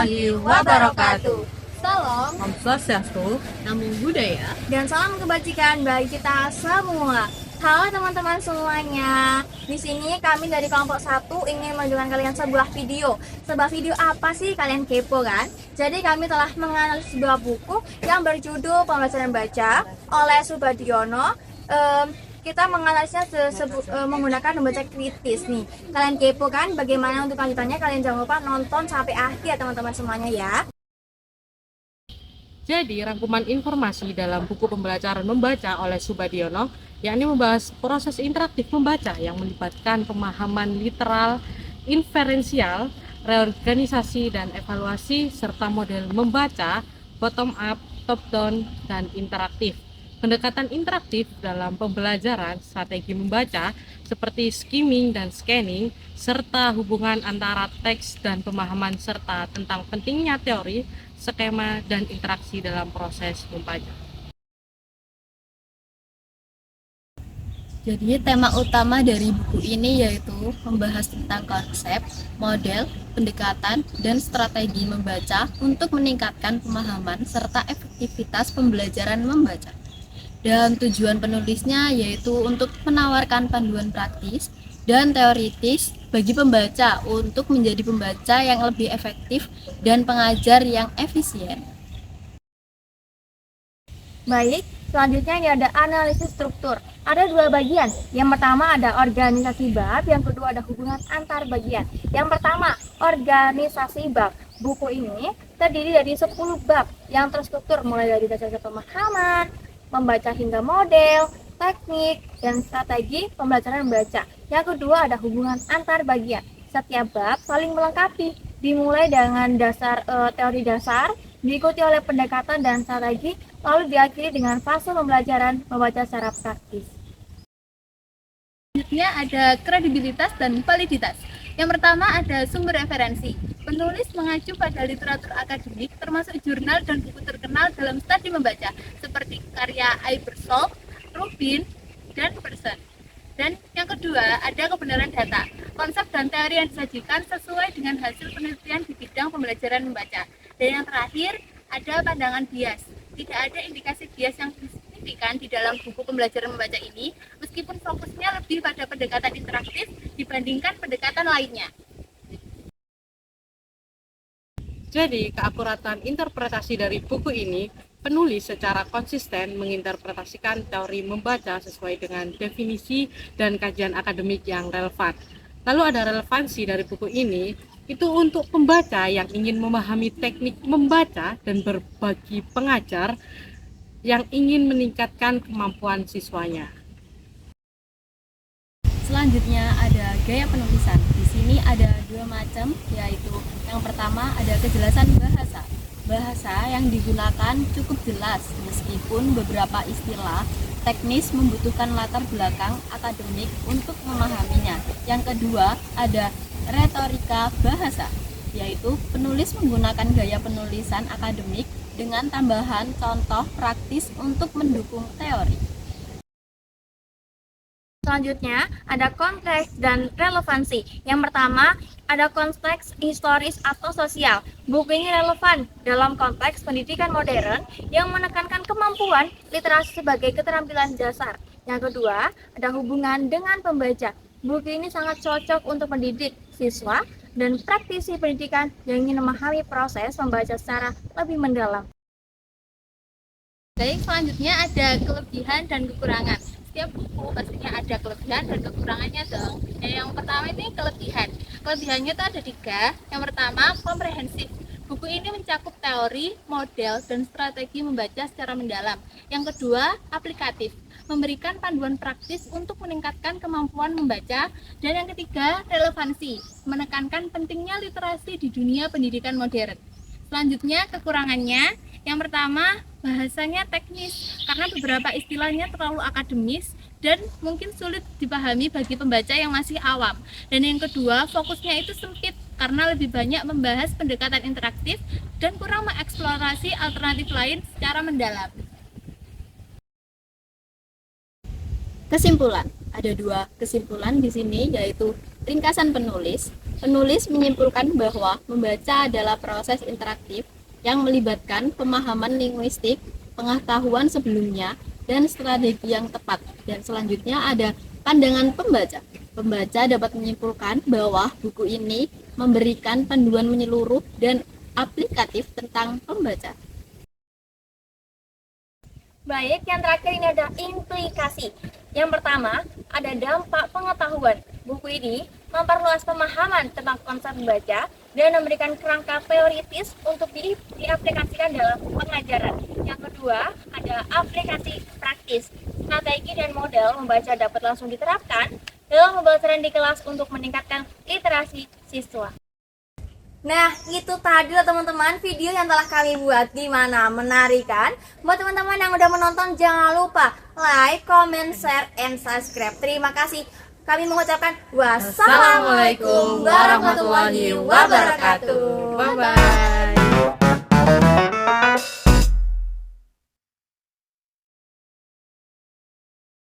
warahmatullahi wabarakatuh. Salam, Om Swastiastu. namo buddhaya. Dan salam kebajikan bagi kita semua. Halo teman-teman semuanya. Di sini kami dari kelompok 1 ingin menunjukkan kalian sebuah video. Sebuah video apa sih, kalian kepo kan? Jadi kami telah menganalisis sebuah buku yang berjudul Pembelajaran Baca oleh Subadiono. Kita menganalisnya menggunakan membaca kritis nih. Kalian kepo kan? Bagaimana untuk lanjutannya? Kalian jangan lupa nonton sampai akhir teman-teman semuanya ya. Jadi, rangkuman informasi dalam buku pembelajaran membaca oleh Subadiono, yakni membahas proses interaktif membaca yang melibatkan pemahaman literal, inferensial, reorganisasi dan evaluasi, serta model membaca bottom up, top down, dan interaktif. Pendekatan interaktif dalam pembelajaran strategi membaca seperti skimming dan scanning, serta hubungan antara teks dan pemahaman, serta tentang pentingnya teori, skema, dan interaksi dalam proses membaca. Jadi tema utama dari buku ini yaitu membahas tentang konsep, model, pendekatan, dan strategi membaca untuk meningkatkan pemahaman serta efektivitas pembelajaran membaca. Dan tujuan penulisnya yaitu untuk menawarkan panduan praktis dan teoritis bagi pembaca untuk menjadi pembaca yang lebih efektif dan pengajar yang efisien. Baik, selanjutnya ini ada analisis struktur. Ada 2 bagian. Yang pertama ada organisasi bab, yang kedua ada hubungan antar bagian. Yang pertama, organisasi bab. Buku ini terdiri dari 10 bab yang terstruktur mulai dari dasar pemahaman, membaca hingga model, teknik, dan strategi pembelajaran membaca. Yang kedua ada hubungan antar bagian. Setiap bab saling melengkapi, dimulai dengan teori dasar, diikuti oleh pendekatan dan strategi, lalu diakhiri dengan fase pembelajaran membaca secara praktis. Selanjutnya ada kredibilitas dan validitas. Yang pertama ada sumber referensi. Penulis mengacu pada literatur akademik termasuk jurnal dan buku terkenal dalam studi membaca seperti karya Ibersol, Rubin, dan Person. Dan yang kedua ada kebenaran data. Konsep dan teori yang disajikan sesuai dengan hasil penelitian di bidang pembelajaran membaca. Dan yang terakhir ada pandangan bias. Tidak ada indikasi bias yang signifikan di dalam buku pembelajaran membaca ini, meskipun fokusnya lebih pada pendekatan interaktif dibandingkan pendekatan lainnya. Jadi, keakuratan interpretasi dari buku ini, penulis secara konsisten menginterpretasikan teori membaca sesuai dengan definisi dan kajian akademik yang relevan. Lalu ada relevansi dari buku ini, itu untuk pembaca yang ingin memahami teknik membaca dan berbagi pengajar yang ingin meningkatkan kemampuan siswanya. Selanjutnya ada gaya penulisan. Di sini ada 2 macam, yaitu yang pertama ada kejelasan bahasa. Bahasa yang digunakan cukup jelas meskipun beberapa istilah teknis membutuhkan latar belakang akademik untuk memahaminya. Yang kedua ada retorika bahasa, yaitu penulis menggunakan gaya penulisan akademik dengan tambahan contoh praktis untuk mendukung teori. Selanjutnya ada konteks dan relevansi. Yang pertama ada konteks historis atau sosial. Buku ini relevan dalam konteks pendidikan modern yang menekankan kemampuan literasi sebagai keterampilan dasar. Yang kedua ada hubungan dengan pembaca. Buku ini sangat cocok untuk mendidik siswa dan praktisi pendidikan yang ingin memahami proses membaca secara lebih mendalam. Baik, selanjutnya ada kelebihan dan kekurangan. Setiap buku pastinya ada kelebihan dan kekurangannya dong. Yang pertama ini kelebihan. Kelebihannya itu ada 3. Yang pertama, komprehensif. Buku ini mencakup teori, model, dan strategi membaca secara mendalam. Yang kedua, aplikatif. Memberikan panduan praktis untuk meningkatkan kemampuan membaca. Dan yang ketiga, relevansi. Menekankan pentingnya literasi di dunia pendidikan modern. Selanjutnya, kekurangannya. Yang pertama, bahasanya teknis karena beberapa istilahnya terlalu akademis dan mungkin sulit dipahami bagi pembaca yang masih awam. Dan yang kedua, fokusnya itu sempit karena lebih banyak membahas pendekatan interaktif dan kurang mengeksplorasi alternatif lain secara mendalam. Kesimpulan, ada 2 kesimpulan di sini, yaitu ringkasan penulis. Penulis menyimpulkan bahwa membaca adalah proses interaktif yang melibatkan pemahaman linguistik, pengetahuan sebelumnya, dan strategi yang tepat. Dan selanjutnya ada pandangan pembaca. Pembaca dapat menyimpulkan bahwa buku ini memberikan panduan menyeluruh dan aplikatif tentang pembaca. Baik, yang terakhir ini ada implikasi. Yang pertama, ada dampak pengetahuan. Buku ini memperluas pemahaman tentang konsep membaca dan memberikan kerangka teoritis untuk diaplikasikan dalam pengajaran. Yang kedua, ada aplikasi praktis. Strategi dan model membaca dapat langsung diterapkan dalam pembelajaran di kelas untuk meningkatkan literasi siswa. Nah, itu tadi loh teman-teman video yang telah kami buat. Gimana? Menarik kan? Buat teman-teman yang udah menonton, jangan lupa like, comment, share, and subscribe. Terima kasih. Kami mengucapkan wassalamualaikum warahmatullahi wabarakatuh. Bye-bye.